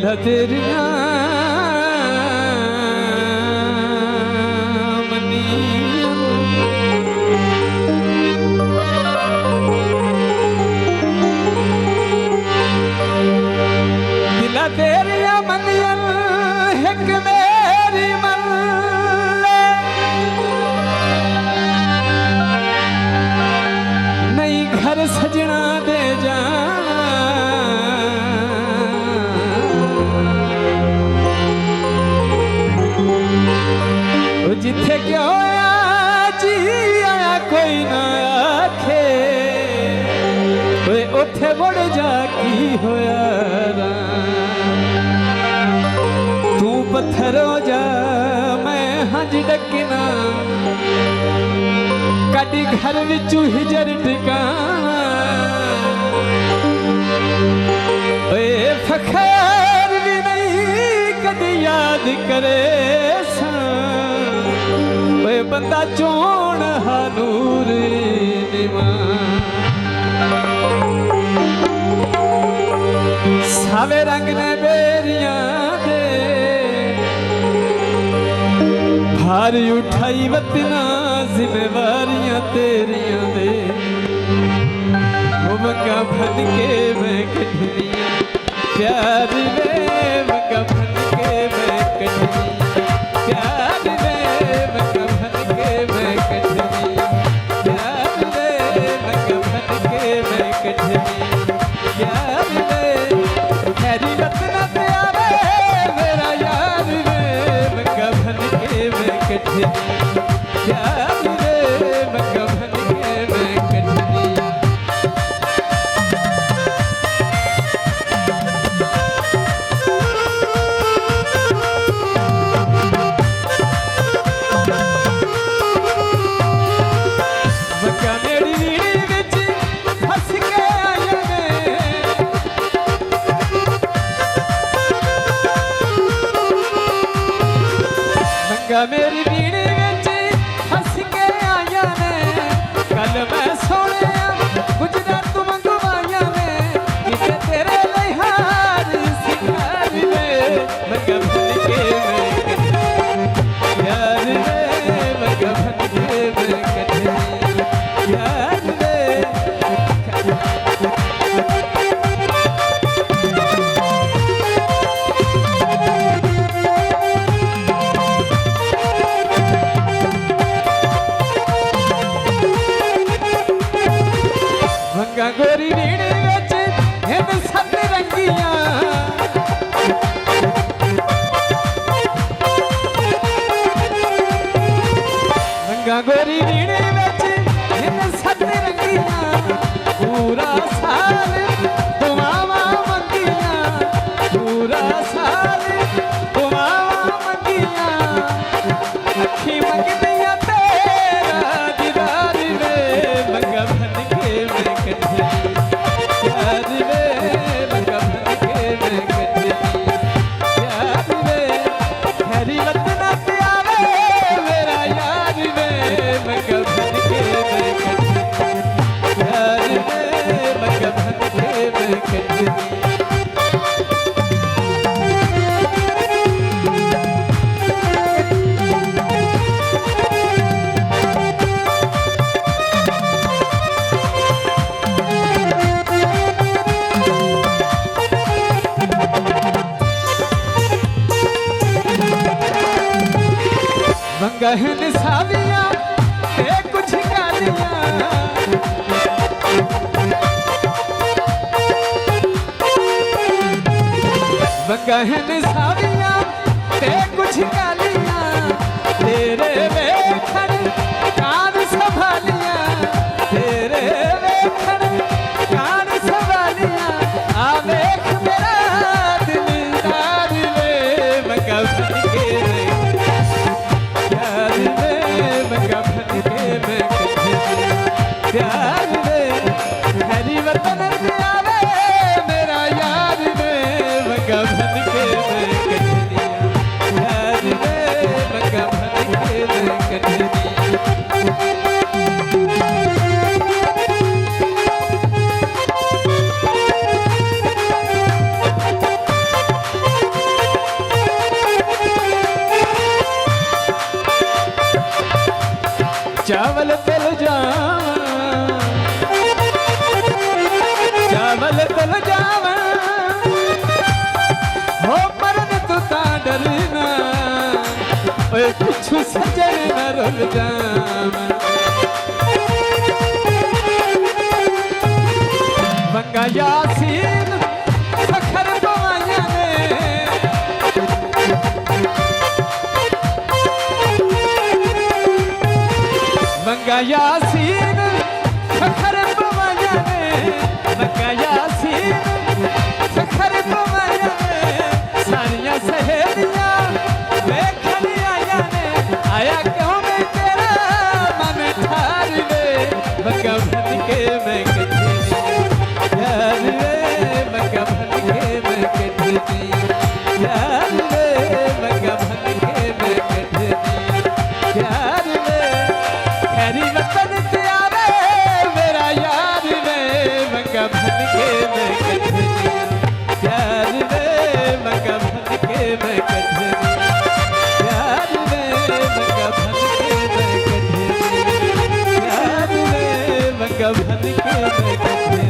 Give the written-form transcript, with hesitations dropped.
दिला तेरिया तेरिया मनियन हिक मेरी मन नहीं घर सजना दे जा जिथे क्यों जी आया कोई ना आखे उथे मुड़ जा की होया तू पत्थर हो जा मैं हंज डकना कदी घर विचू हिजर टिकाना फखर भी नहीं कदी याद करे बंदा चोण हानूर सावे रंग ने बेरिया दे भारी उठाई वतना जिम्मेवारियां तेरिया दे मक्का भन के मैं कठनिया प्यार वे मक्का भन के मैं कठनिया प्यार वे मक्का भन के मैं कठनिया प्यार वे मक्का भन के मैं कठनिया प्यार वे हैरी वतना प्यारे मेरा यार वे मक्का भन के मैं कठनिया प्यार वे मक्का भन के मैं कठनिया मेरी बीड़ी विच हस के आया ने कल मैं सोने गुजरा तुम गुमाया ने किसे तेरे लिहाज सिखार वे मगर भन के मैं यार वे मगर भन के मैं यार वे गोरी नीड़े विच हिन सत रंगिया रंगा गोरी नीड़े विच हिन सत रंगिया पूरा साल दुआवा मंगिया पूरा साल दुआवा मंगिया अखी मंगदिया तेरा दीदार वे मंगा भन के मैं गहन साविया कुछ गालियां गहन साविया कुछ गालियां तेरे वेखन कान संभालिया तेरे वेखन कान संभालिया आ वेख मेरा दिलदार वे मक्का भन के प्यार वे हैरी वतन आवे मेरा यार वे मक्का भन के मैं कठनिया प्यार वे मक्का भन के मैं ओए पिछू सजन न रुल जावा मंगा यासीन सखर पवाइया ने मंगा यासीन सखर पवाइया ने मंगा यासीन सखर पवाइया ने सारियां सहेलियां देखन आया ने आया क्यों मैं तेरा मन ठार वे मंगा बन के मैं यार वे मंगा बन के मैं कटनी यार वे मंगा बन के मैं कटनी यार वे खैरी वतन से आवे मेरा यार वे मंगा बन के मैं कटनी यार वे मंगा बन के मैं कटनी यार वे मंगा बन के मैं कटनी यार वे मंगा बन के मैं कटनी